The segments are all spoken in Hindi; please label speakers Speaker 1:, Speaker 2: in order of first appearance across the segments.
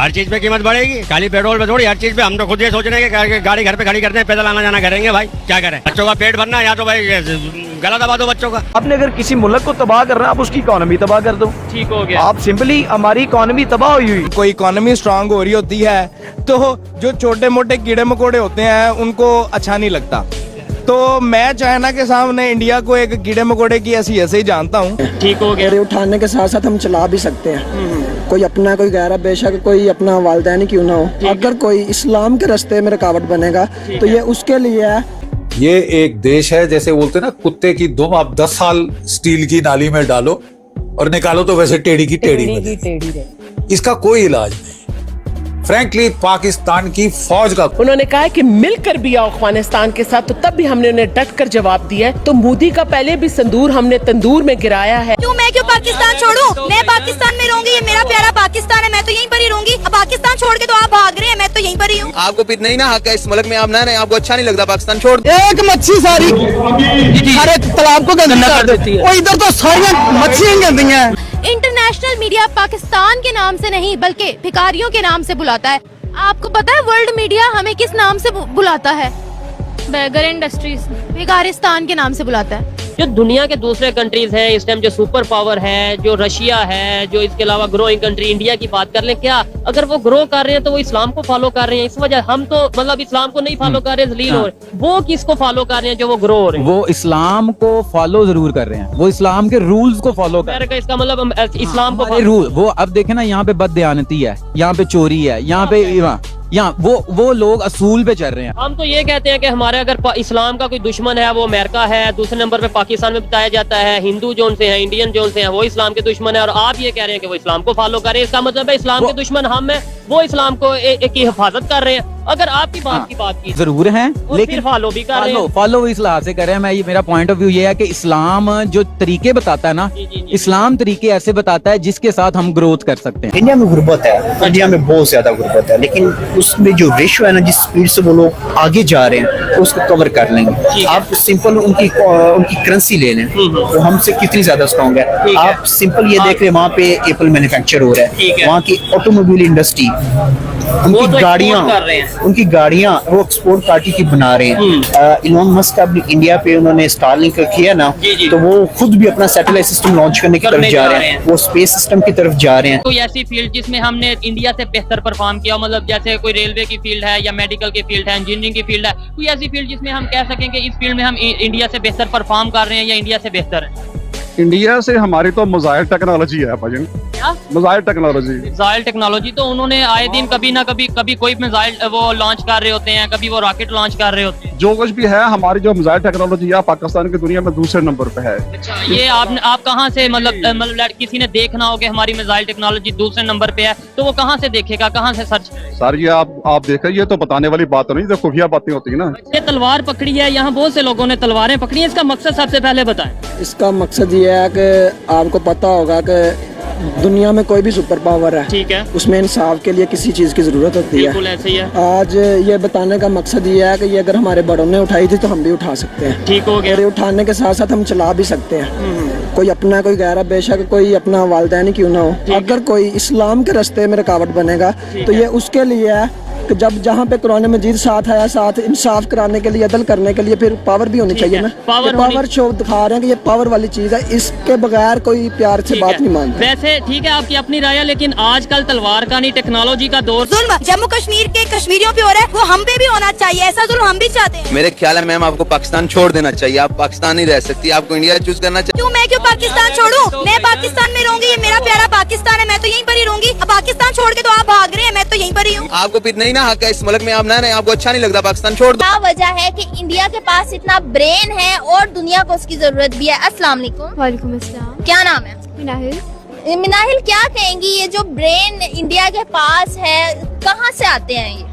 Speaker 1: हर चीज पे कीमत बढ़ेगी, खाली पेट्रोल पे थोड़ी, हर चीज पे। हम तो खुद ये सोच रहे हैं कि गाड़ी घर पे खड़ी करते हैं, पैदल आना जाना करेंगे भाई, क्या करें। बच्चों का पेट भरना या तो भाई गला दबा दो बच्चों का।
Speaker 2: आपने अगर किसी मुल्क को तबाह करना है, आप उसकी इकोनॉमी तबाह कर दो,
Speaker 3: ठीक हो गया।
Speaker 2: आप सिंपली हमारी इकोनॉमी तबाह हुई।
Speaker 4: कोई इकोनॉमी स्ट्रांग हो रही होती है तो जो छोटे मोटे कीड़े मकोड़े होते हैं उनको अच्छा नहीं लगता। तो मैं चाइना के सामने इंडिया को एक कीड़े मकोड़े की ऐसे ही जानता हूँ।
Speaker 3: ठीक हो गया।
Speaker 5: उठाने के साथ साथ हम चला भी सकते हैं, कोई अपना कोई गैर, बेशक कोई अपना वालिदैन क्यों ना हो। अगर कोई इस्लाम के रास्ते में रुकावट बनेगा तो ये उसके लिए है।
Speaker 6: ये एक देश है, जैसे बोलते हैं ना कुत्ते की दुम, आप 10 साल स्टील की नाली में डालो और निकालो तो वैसे टेढ़ी की टेढ़ी। इसका कोई इलाज नहीं। फ्रैंकली पाकिस्तान की फौज का,
Speaker 7: उन्होंने कहा कि मिलकर भी आओ अफगानिस्तान के साथ, तो तब भी हमने उन्हें डट कर जवाब दिया है। तो मोदी का पहले भी संदूर हमने तंदूर में गिराया है।
Speaker 8: क्यों पाकिस्तान छोड़ूं? मैं पाकिस्तान में रहूंगी, ये मेरा प्यारा पाकिस्तान है, मैं तो यहीं पर ही रहूंगी। अब पाकिस्तान छोड़ के तो आप भाग रहे हैं, मैं तो यहीं पर ही हूँ।
Speaker 9: आपको फिर नहीं ना हक है इस मुल्क में, आप ना रहे, आपको अच्छा नहीं लगता पाकिस्तान छोड़।
Speaker 4: एक मच्छी सारी हर एक तालाब को गंदा कर देती है, इधर तो सारी मच्छियां गंदी हैं।
Speaker 8: इंटरनेशनल मीडिया पाकिस्तान के नाम से नहीं बल्कि भिखारियों के नाम से बुलाता है। आपको पता है वर्ल्ड मीडिया हमें किस नाम से बुलाता है? बर्गर इंडस्ट्रीज, भिखारिस्तान के नाम से बुलाता है।
Speaker 3: जो दुनिया के दूसरे कंट्रीज हैं इस टाइम, जो सुपर पावर है, जो रशिया है, जो इसके अलावा ग्रोइंग कंट्री इंडिया की बात कर ले, क्या अगर वो ग्रो कर रहे हैं तो वो इस्लाम को फॉलो कर रहे हैं? इस वजह हम तो मतलब इस्लाम को नहीं फॉलो कर रहे, जलील हो रहे। वो किसको फॉलो कर रहे हैं जो वो ग्रो हो रहे हैं?
Speaker 10: वो इस्लाम को फॉलो जरूर कर रहे हैं, वो इस्लाम के रूल्स को फॉलो कर रहे हैं।
Speaker 3: इसका मतलब हम इस्लाम को
Speaker 10: रूल, वो अब देखे ना, यहाँ पे बददयानती है, यहाँ पे चोरी है, यहाँ पे यहाँ वो लोग असूल पे चल रहे हैं।
Speaker 3: हम तो ये कहते हैं कि हमारे अगर इस्लाम का कोई दुश्मन है वो अमेरिका है, दूसरे नंबर पे पाकिस्तान में बताया जाता है, हिंदू जो उनसे हैं, इंडियन जो उनसे हैं, वो इस्लाम के दुश्मन है। और आप ये कह रहे हैं कि वो इस्लाम को फॉलो कर रहे हैं, इसका मतलब है इस्लाम के दुश्मन हम हैं, वो इस्लाम को की हिफाजत कर रहे हैं। अगर आपकी बात की बात की
Speaker 10: जरूर है, लेकिन
Speaker 3: फॉलो भी कर रहे हैं।
Speaker 10: फॉलो इस लिहाज से कर रहे हैं। मैं मेरा पॉइंट ऑफ व्यू ये है कि इस्लाम जो तरीके बताता है ना, इस्लाम तरीके ऐसे बताता है जिसके साथ हम ग्रोथ कर सकते हैं।
Speaker 11: इंडिया में गुर्बत है, इंडिया में बहुत ज्यादा गुर्बत है, लेकिन उसमें जो रेशो है ना, जिस स्पीड से वो लोग आगे जा रहे हैं उसको कवर कर लेंगे। आप सिंपल उनकी करेंसी ले लें, वो हमसे कितनी ज्यादा स्ट्रॉन्ग है। आप सिंपल ये देख रहे हैं, वहाँ पे एप्पल मैन्युफैक्चर हो रहा है, वहाँ की ऑटोमोबाइल इंडस्ट्री, उनकी गाड़ियां वो एक्सपोर्ट पार्टी की बना रहे हैं। इलॉन मस्क का इंडिया पे उन्होंने स्टारलिंक किया ना, तो वो खुद भी अपना सैटेलाइट सिस्टम लॉन्च करने की तरफ जा रहे हैं, वो स्पेस सिस्टम की तरफ जा रहे हैं।
Speaker 3: कोई ऐसी फील्ड जिसमें हमने इंडिया से बेहतर परफॉर्म किया, मतलब जैसे कोई रेलवे की फील्ड है या मेडिकल की फील्ड है, इंजीनियरिंग की फील्ड है, कोई ऐसी फील्ड जिसमें हम कह सकें कि इस फील्ड में हम इंडिया से बेहतर परफॉर्म कर रहे हैं या इंडिया से बेहतर है?
Speaker 12: इंडिया से हमारी तो मिसाइल टेक्नोलॉजी है भाई, मिसाइल टेक्नोलॉजी तो उन्होंने आए दिन कभी ना कभी कोई मिसाइल वो लॉन्च कर रहे होते हैं, कभी वो रॉकेट लॉन्च कर रहे होते हैं। जो कुछ भी है हमारी जो मिसाइल टेक्नोलॉजी है पाकिस्तान की दुनिया में दूसरे नंबर पे है।
Speaker 3: अच्छा, ये आप कहाँ से मतलब किसी ने देखना हो कि हमारी मिसाइल टेक्नोलॉजी दूसरे नंबर पे है, तो वो कहाँ से देखेगा, कहाँ से सर्च करेगा?
Speaker 12: सर ये आप देखें, ये तो बताने वाली बात नहीं, जो खुफिया बातें होती है ना।
Speaker 3: ये तलवार पकड़ी है, यहाँ बहुत से लोगों ने तलवारें पकड़ी है, इसका मकसद सबसे पहले बताएं।
Speaker 5: इसका मकसद ये है कि आपको पता होगा कि दुनिया में कोई भी सुपर पावर है, ठीक है, उसमें इंसाफ के लिए किसी चीज की जरूरत होती है।
Speaker 3: बिल्कुल ऐसे ही है।
Speaker 5: आज ये बताने का मकसद ये है कि ये अगर हमारे बड़ों ने उठाई थी तो हम भी उठा सकते हैं। ठीक हो गया। उठाने के साथ साथ हम चला भी सकते हैं, कोई अपना कोई गैर, बेशक कोई अपना वालिदैन क्यों ना हो। अगर कोई इस्लाम के रास्ते में रुकावट बनेगा तो ये उसके लिए है कि जब जहाँ पे कुरान मजीद साथ आया, साथ इंसाफ कराने के लिए, अदल करने के लिए, फिर पावर भी होनी चाहिए ना। पावर शो दिखा रहे हैं कि ये पावर वाली चीज है, इसके बगैर कोई प्यार से बात नहीं मानता।
Speaker 3: वैसे ठीक है आपकी अपनी राय है, लेकिन आजकल तलवार का नहीं, टेक्नोलॉजी का दौर।
Speaker 8: जुल्म जम्मू कश्मीर के कश्मीरियों पे हो रहा है, वो हम पे भी होना चाहिए, ऐसा जुल्म हम भी चाहते हैं।
Speaker 9: मेरे ख्याल है मैम आपको पाकिस्तान छोड़ देना चाहिए, आप पाकिस्तान नहीं रह सकती, आपको इंडिया चूज करना चाहिए।
Speaker 8: क्यों पाकिस्तान छोड़ूं? मैं पाकिस्तान में रहूंगी, ये मेरा प्यारा पाकिस्तान है, मैं तो यहीं पर ही रहूंगी। अब पाकिस्तान छोड़ के तो आप भाग रहे हैं, मैं तो यहीं पर ही हूँ।
Speaker 9: आपको फिर नहीं ना हक है इस मुल्क में, आप ना रहे, आपको अच्छा नहीं लगता पाकिस्तान छोड़ दो।
Speaker 8: क्या वजह है कि इंडिया के पास इतना ब्रेन है और दुनिया को उसकी जरूरत भी है? अस्सलाम वालेकुम। वालेकुम अस्सलाम। क्या नाम है? मिनाहिल। मिनाहिल, क्या कहेंगी ये जो ब्रेन इंडिया के पास है, कहाँ से आते हैं ये?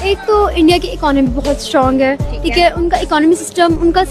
Speaker 13: एक तो इंडिया की इकोनॉमी बहुत स्ट्रॉन्ग है, ठीक है, उनका इकोनॉमी सिस्टम, उनका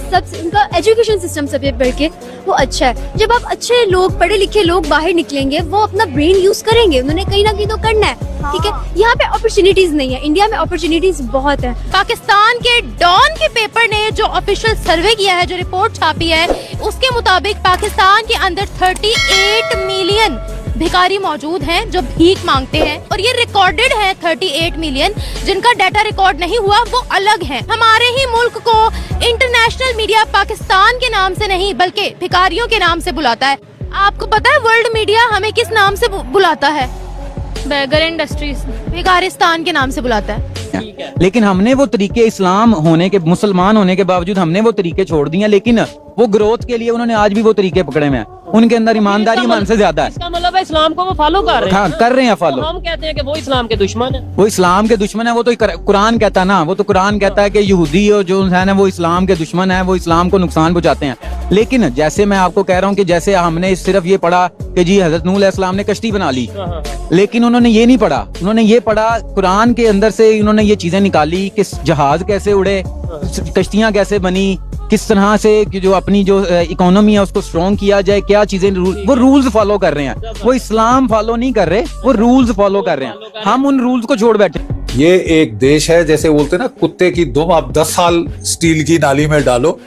Speaker 13: एजुकेशन सिस्टम सबसे बढ़ के वो अच्छा है। जब आप अच्छे लोग, पढ़े लिखे लोग बाहर निकलेंगे, वो अपना ब्रेन यूज करेंगे, उन्होंने कहीं ना कहीं तो करना है, ठीक है। यहाँ पे अपॉर्चुनिटीज नहीं है, इंडिया में अपॉर्चुनिटीज बहुत है।
Speaker 8: पाकिस्तान के डॉन के पेपर ने जो ऑफिशियल सर्वे किया है, जो रिपोर्ट छापी है, उसके मुताबिक पाकिस्तान के अंदर 38 मिलियन भिखारी मौजूद हैं जो भीख मांगते हैं, और ये रिकॉर्डेड है 38 मिलियन। जिनका डाटा रिकॉर्ड नहीं हुआ वो अलग है। हमारे ही मुल्क को इंटरनेशनल मीडिया पाकिस्तान के नाम से नहीं बल्कि भिखारियों के नाम से बुलाता है। आपको पता है वर्ल्ड मीडिया हमें किस नाम से बुलाता है? बैगर इंडस्ट्रीज, भिखारिस्तान के नाम से बुलाता है।
Speaker 10: लेकिन हमने वो तरीके इस्लाम होने के, मुसलमान होने के बावजूद हमने वो तरीके छोड़ दिए, लेकिन वो ग्रोथ के लिए उन्होंने आज भी वो तरीके पकड़े हुए हैं। उनके अंदर ईमानदारी ईमान से ज्यादा है।
Speaker 3: इसका मतलब है इस्लाम को वो फॉलो कर रहे हैं।
Speaker 10: हाँ, कर रहे हैं फॉलो।
Speaker 3: तो हम कहते हैं कि वो इस्लाम के दुश्मन है।
Speaker 10: वो इस्लाम के दुश्मन है। वो तो कुरान कहता है ना, वो तो कुरान कहता है कि यहूदी और जो है ना वो इस्लाम के दुश्मन है, वो इस्लाम को नुकसान पहुंचाते हैं। लेकिन जैसे मैं आपको कह रहा हूँ कि जैसे हमने सिर्फ ये पढ़ा कि जी हजरत नूह अलैहिस्सलाम ने कश्ती बना ली, लेकिन उन्होंने ये नहीं पढ़ा। उन्होंने ये पढ़ा कुरान के अंदर से, उन्होंने ये चीजें निकाली कि जहाज कैसे उड़े, कश्तियां कैसे बनी, किस तरह से कि जो अपनी जो इकोनॉमी है उसको स्ट्रॉन्ग किया जाए, क्या चीजें वो रूल्स फॉलो कर रहे हैं। वो इस्लाम फॉलो नहीं कर रहे, वो रूल्स फॉलो कर रहे हैं। हम उन रूल्स को छोड़ बैठे।
Speaker 6: ये एक देश है जैसे बोलते ना कुत्ते की दुम आप 10 साल स्टील की नाली में डालो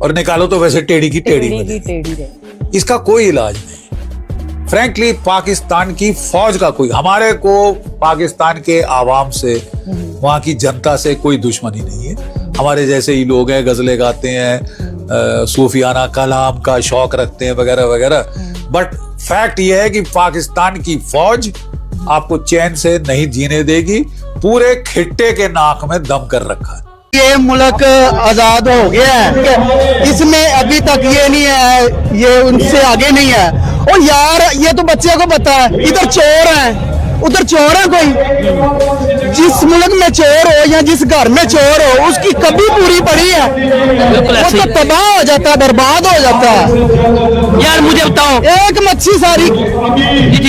Speaker 6: और निकालो तो वैसे टेढ़ी की टेढ़ी मिलेगी। इसका कोई इलाज नहीं। फ्रैंकली पाकिस्तान की फौज का कोई, हमारे को पाकिस्तान के आवाम से, वहां की जनता से कोई दुश्मनी नहीं है। हमारे जैसे ही लोग हैं, गजलें गाते हैं, सूफियाना कलाम का शौक रखते हैं वगैरह वगैरह। बट फैक्ट ये है कि पाकिस्तान की फौज आपको चैन से नहीं जीने देगी। पूरे खिट्टे के नाक में दम कर रखा है।
Speaker 5: ये मुल्क आजाद हो गया है, इसमें अभी तक ये नहीं है, ये उनसे आगे नहीं है। और यार ये तो बच्चे को पता है, इधर चोर है उधर चोर है कोई। जिस मुल्क में चोर हो या जिस घर में चोर हो उसकी कभी पूरी पड़ी है, वो तो तबाह हो जाता है, बर्बाद हो जाता है।
Speaker 3: यार मुझे बताओ,
Speaker 5: एक मच्छी सारी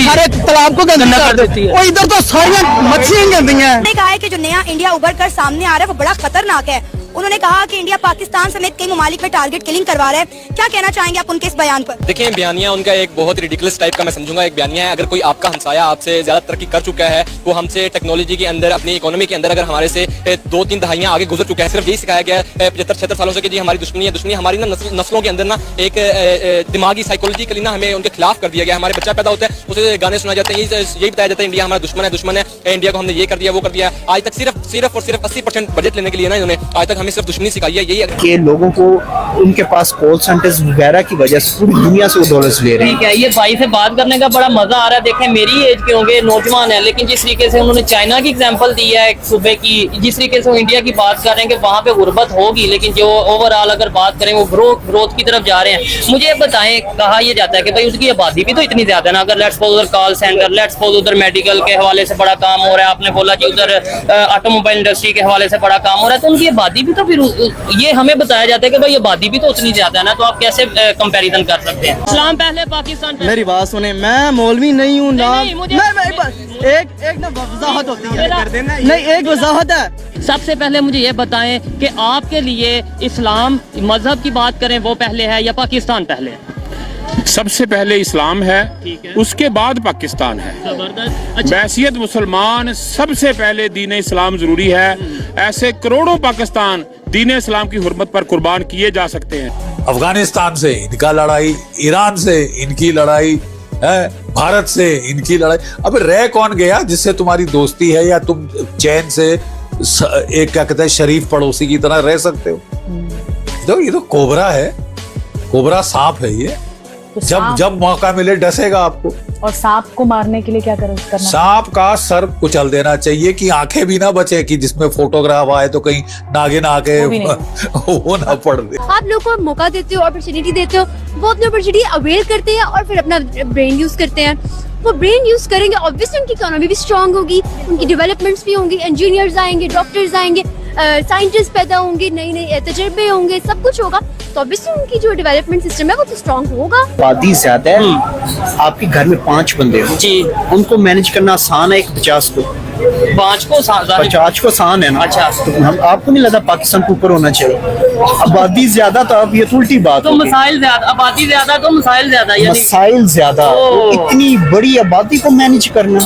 Speaker 5: हर एक तालाब को गंदा कर देती है, और इधर तो सारी मच्छियां गंदी हैं।
Speaker 8: उन्होंने कहा है कि जो नया इंडिया उभर कर सामने आ रहा है वो बड़ा खतरनाक है। उन्होंने कहा कि इंडिया पाकिस्तान समेत कई ममालिक में टारगेट किलिंग करवा रहा है। क्या कहना चाहेंगे आप उनके इस बयान पर?
Speaker 14: देखिए, बयानिया उनका एक बहुत रिडिकुलस टाइप का मैं समझूंगा एक बयानिया है। अगर कोई आपका हमसाया आपसे ज्यादा तरक्की कर चुका है, वो हमसे टेक्नोलॉजी के अंदर, अपनी इकोनॉमी के अंदर अगर हमारे से 2-3 दहाइयां आगे गुजर चुका है, सिर्फ यही सिखाया गया है 75-76 सालों से कि जी हमारी दुश्मनी है। दुश्मनी हमारी ना नस्लों के अंदर ना एक दिमागी साइकोलॉजिकली ना हमें उनके खिलाफ कर दिया गया। हमारे बच्चा पैदा होता है, उसे गाने सुनाए जाते हैं, यही बताया जाता है इंडिया हमारा दुश्मन है, दुश्मन है, इंडिया को हमने ये कर दिया वो कर दिया। आज तक सिर्फ और सिर्फ 80% बजट लेने के लिए ना इन्होंने आज तक हमें सिर्फ दुश्मनी सिखाई है।
Speaker 11: कि लोगों को उनके पास कॉल सेंटर्स वगैरह की वजह से पूरी दुनिया से वो डॉलर्स ले रहे हैं।
Speaker 3: ठीक है, ये भाई से बात करने का बड़ा मजा आ रहा है। देखें मेरी एज के होंगे, नौजवान है, लेकिन जिस तरीके से उन्होंने चाइना की एग्जांपल दी है सूबे की, जिस तरीके से वो इंडिया की बात कर रहे हैं कि वहाँ पे गुर्बत होगी, लेकिन जो ओवरऑल अगर बात करें वो ग्रोथ की तरफ जा रहे हैं। मुझे बताएं, कहा यह जाता है कि भाई उसकी आबादी भी तो इतनी ज्यादा है ना। अगर लेट्स सपोज उधर कॉल सेंटर, लेट्स सपोज उधर मेडिकल के हवाले से बड़ा काम हो रहा है, आपने बोला कि उधर ऑटोमोबाइल इंडस्ट्री के हवाले से बड़ा काम हो रहा है, तो उनकी आबादी भी तो फिर ये हमें बताया जाता है कि भाई आबादी भी तो उतनी ज्यादा है ना, तो आप कैसे कंपैरिजन कर सकते हैं? इस्लाम पहले, पाकिस्तान पहले।
Speaker 5: मेरी बात सुने, मैं मौलवी नहीं हूँ ना,
Speaker 3: एक
Speaker 5: ना वजाहत होती है, नहीं एक वजाहत है।
Speaker 3: सबसे पहले मुझे ये बताएं कि आपके लिए इस्लाम मजहब की बात करें वो पहले है या पाकिस्तान पहले है?
Speaker 12: सबसे पहले इस्लाम है, उसके बाद पाकिस्तान है। बैसियत मुसलमान, सबसे पहले दीन इस्लाम जरूरी है। ऐसे करोड़ों पाकिस्तान दीन इस्लाम की हुर्मत पर कुर्बान किए जा सकते हैं।
Speaker 6: अफगानिस्तान से इनका लड़ाई, ईरान से इनकी लड़ाई है, भारत से इनकी लड़ाई। अब रह कौन गया जिससे तुम्हारी दोस्ती है या तुम चैन से एक क्या कहते हैं शरीफ पड़ोसी की तरह रह सकते हो? तो ये तो कोबरा है, कोबरा सांप है ये।
Speaker 7: तो
Speaker 6: जब मौका मिले डसेगा आपको।
Speaker 7: और सांप को मारने के लिए क्या करना?
Speaker 6: सांप का सर कुचल देना चाहिए कि आंखें भी ना बचे, कि जिसमें फोटोग्राफ आए तो कहीं नागिन आके वो ना पड़ दे।
Speaker 13: आप लोग को मौका देते हो, अपॉर्चुनिटी देते हो, वो अपनी अपॉर्चुनिटी अवेल करते हैं और फिर अपना ब्रेन यूज करते हैं। वो ब्रेन यूज करेंगे, ऑब्वियसली उनकी इकोनॉमी भी स्ट्रांग होगी, उनकी डेवलपमेंट्स भी होंगी, इंजीनियर्स आएंगे, डॉक्टर्स आएंगे, साइंटिस्ट पैदा होंगे, नई नई तजर्बे होंगे, सब कुछ होगा, तो ऑब्वियसली उनकी जो डेवलपमेंट सिस्टम है वो तो स्ट्रांग होगा।
Speaker 11: आबादी ज्यादा है, आपके घर में 5 बंदे हो जी, उनको मैनेज करना आसान है एक 50 को।
Speaker 3: पाँच को
Speaker 11: 50 को सान है ना।
Speaker 3: अच्छा।
Speaker 11: तो हम आपको नहीं लगता पाकिस्तान के ऊपर होना चाहिए? आबादी ज्यादा तो अब ये तो उल्टी बात
Speaker 3: तो
Speaker 11: हो गई।
Speaker 3: मसाइल ज्यादा, आबादी ज्यादा तो मसाइल ज्यादा, यानी
Speaker 11: मसाइल ज्यादा, इतनी बड़ी आबादी को मैनेज करना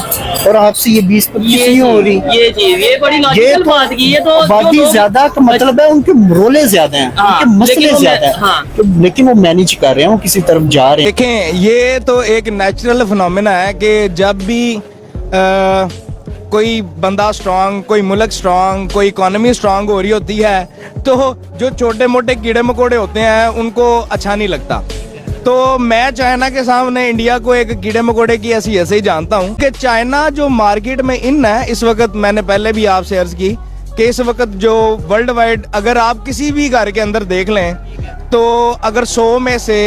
Speaker 11: और आपसे ये 20-25 नहीं हो रही।
Speaker 3: ये चीज, ये बड़ी लॉजिकल बात की। ये तो
Speaker 11: आबादी ज्यादा का मतलब है उनके रोले ज्यादा हैं, उनके मसले ज्यादा हैं, तो लेकिन वो मैनेज कर रहे हैं, वो किसी तरफ जा रहे हैं।
Speaker 4: देखें, ये तो एक नेचुरल फिनोमेना है कि जब भी कोई बंदा स्ट्रांग, कोई मुल्क स्ट्रांग, कोई इकोनॉमी स्ट्रांग हो रही होती है तो जो छोटे मोटे कीड़े मकोड़े होते हैं उनको अच्छा नहीं लगता। तो मैं चाइना के सामने इंडिया को एक कीड़े मकोड़े की हैसियत से ही जानता हूँ कि चाइना जो मार्केट में इन है इस वक्त, मैंने पहले भी आपसे अर्ज की कि इस वक्त जो वर्ल्ड वाइड अगर आप किसी भी घर के अंदर देख लें तो अगर 100 में से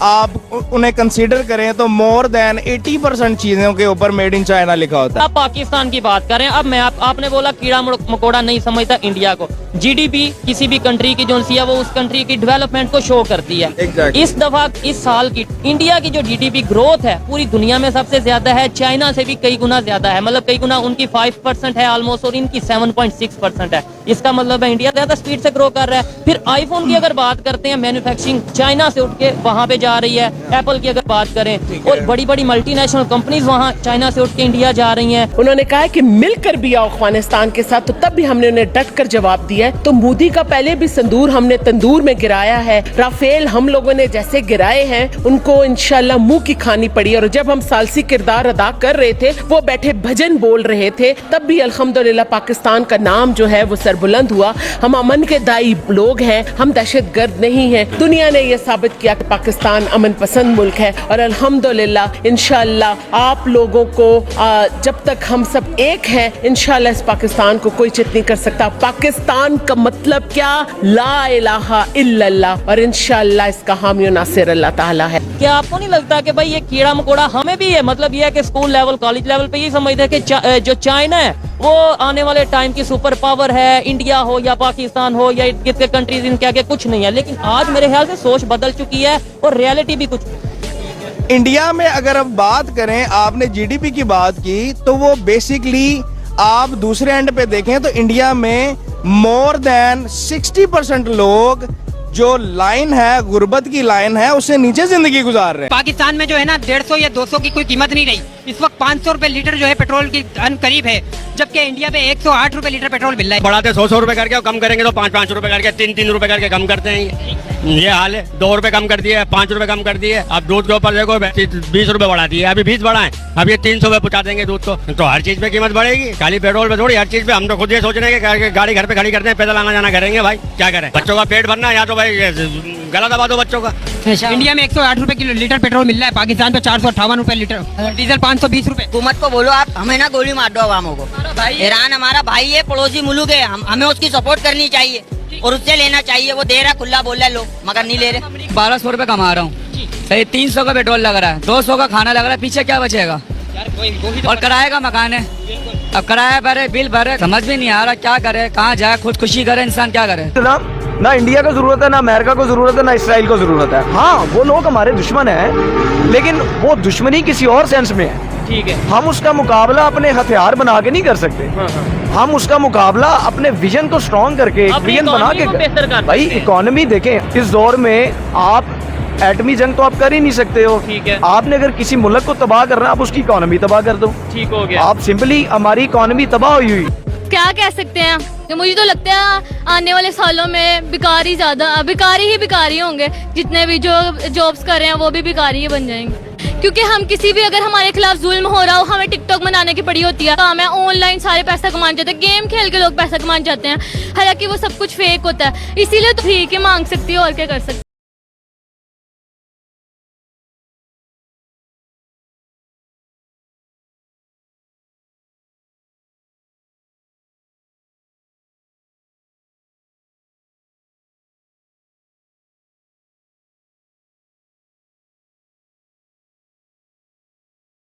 Speaker 4: आप उन्हें कंसीडर करें तो मोर देन 80% चीजों के ऊपर मेड इन चाइना लिखा होता है।
Speaker 3: आप पाकिस्तान की बात करें, अब मैं आपने बोला कीड़ा मकोड़ा नहीं समझता इंडिया को। जीडीपी किसी भी कंट्री की जो है वो उस कंट्री की डेवलपमेंट को शो करती है।
Speaker 4: Exactly.
Speaker 3: इस दफा इस साल की इंडिया की जो जीडीपी ग्रोथ है पूरी दुनिया में सबसे ज्यादा है, चाइना से भी कई गुना ज्यादा है, मतलब कई गुना। उनकी 5% है ऑलमोस्ट और इनकी 7.6% है। इसका मतलब है इंडिया ज्यादा स्पीड से ग्रो कर रहा है। फिर आईफोन की अगर बात करते हैं, मैन्युफैक्चरिंग चाइना से उठ के वहां पे जा रही है। एप्पल की अगर बात करें और बड़ी बड़ी मल्टीनेशनल कंपनीज वहां चाइना से उठ के इंडिया जा रही हैं।
Speaker 7: उन्होंने कहा है कि मिलकर भी आओ अफगानिस्तान के साथ, तो तब भी हमने उन्हें डट कर जवाब दिया है। तो मोदी का पहले भी संदूर हमने तंदूर में गिराया है। राफेल हम लोगों ने जैसे गिराए हैं उनको इंशाल्लाह मुंह की खानी पड़ी। और जब हम सालसी किरदार अदा कर रहे थे, वो बैठे भजन बोल रहे थे, तब भी अल्हम्दुलिल्लाह पाकिस्तान का नाम जो है वो सरबुलंद हुआ। हम अमन के दाई लोग हैं, हम दहशतगर्द नहीं हैं। दुनिया ने ये साबित किया कि पाकिस्तान अमन पसंद मुल्क है। और अल्हम्दुलिल्लाह इंशाल्लाह आप लोगों को जब तक हम सब एक हैं, इंशाल्लाह इस पाकिस्तान को कोई चित नहीं कर सकता। पाकिस्तान का मतलब क्या? ला इलाहा इल्लल्लाह, और इंशाल्लाह इसका हामी और नासिर अल्लाह ताला है।
Speaker 3: क्या आपको नहीं लगता कि भाई ये कीड़ा मकोड़ा हमें भी है, मतलब ये है कि स्कूल लेवल कॉलेज लेवल पे ये समझते हैं कि जो चाइना है वो आने वाले टाइम की सुपर पावर है, इंडिया हो या पाकिस्तान हो या कितने कंट्रीज इनके आगे कुछ नहीं है। लेकिन आज मेरे ख्याल से सोच बदल चुकी है और रियलिटी भी कुछ।
Speaker 4: इंडिया में अगर अब बात करें, आपने जीडीपी की बात की, तो वो बेसिकली आप दूसरे एंड पे देखें तो इंडिया में मोर देन 60% लोग जो लाइन है, गुर्बत की लाइन है, उससे नीचे जिंदगी गुजार रहे हैं।
Speaker 15: पाकिस्तान में जो है ना 150 या 200 की कोई कीमत नहीं रही। इस वक्त 500 रुपए लीटर जो है पेट्रोल की करीब है, जबकि इंडिया में 108 रुपए लीटर पेट्रोल मिल रहा है।
Speaker 1: बढ़ाते 100 रुपए करके, कम करेंगे तो 5-5 रुपए करके, 3-3 रुपए करके कम करते हैं। ये हाल है। 2 रुपए कम कर दिए, 5 रुपए कम कर दिए। अब दूध के ऊपर देखो 20 रुपए बढ़ा दिए, अभी 20 बढ़ाएं, अब ये 300 पे पहुंचा देंगे दूध को। तो हर चीज पे कीमत बढ़ेगी, खाली पेट्रोल पे थोड़ी, हर चीज पे। हम तो खुद ये सोच रहे हैं कि गाड़ी घर पे खड़ी करते हैं, पैदल आना जाना करेंगे भाई, क्या करें। बच्चों का पेट भरना है या तो भाई गला दबा दो बच्चों का।
Speaker 15: इंडिया में 108 रुपए किलो लीटर पेट्रोल मिल रहा है, पाकिस्तान पे 458 रुपए लीटर, डीजल 520 रुपए।
Speaker 16: हुकूमत को बोलो आप हमें ना गोली मार दो आवामों को। ईरान हमारा भाई है, पड़ोसी मुल्क है, हमें उसकी सपोर्ट करनी चाहिए और उससे लेना चाहिए। वो दे रहा खुला बोल रहा है, लोग मगर नहीं ले रहे।
Speaker 15: 1200 रुपए कमा रहा हूँ, सही 300 का पेट्रोल लग रहा है, 200 का खाना लग रहा है, पीछे क्या बचेगा? और किराए का मकान है, अब किराया भरे, बिल भरे, समझ भी नहीं आ रहा क्या करे, कहाँ जाए, खुदकुशी करे, इंसान क्या करे।
Speaker 2: ना इंडिया को जरूरत है, ना अमेरिका को जरूरत है, ना इसराइल को जरूरत है। हाँ, वो लोग हमारे दुश्मन हैं, लेकिन वो दुश्मनी किसी और सेंस में है।
Speaker 3: ठीक है,
Speaker 2: हम उसका मुकाबला अपने हथियार बना के नहीं कर सकते। हम उसका मुकाबला अपने विजन को स्ट्रॉन्ग करके, विजन बना के। भाई इकोनॉमी देखें, इस दौर में आप एटमी जंग तो आप कर ही नहीं सकते हो।
Speaker 3: ठीक है,
Speaker 2: आपने अगर किसी मुल्क को तबाह करना, आप उसकी इकोनॉमी तबाह कर दो।
Speaker 3: ठीक हो गया।
Speaker 2: आप सिंपली हमारी इकोनॉमी तबाह हुई हुई।
Speaker 8: क्या कह सकते हैं, तो मुझे तो लगता है आने वाले सालों में भिखारी भिखारी होंगे। जितने भी जो जॉब्स कर रहे हैं वो भी भिखारी ही बन जाएंगे, क्योंकि हम किसी भी अगर हमारे खिलाफ जुल्म हो रहा हो, हमें टिकटॉक बनाने की पड़ी होती है, काम है ऑनलाइन सारे पैसा कमाने जाते हैं, गेम खेल के लोग पैसा कमाने जाते हैं, हालांकि वो सब कुछ फेक होता है। इसीलिए तो ठीक है मांग सकती है, और क्या कर सकते हैं।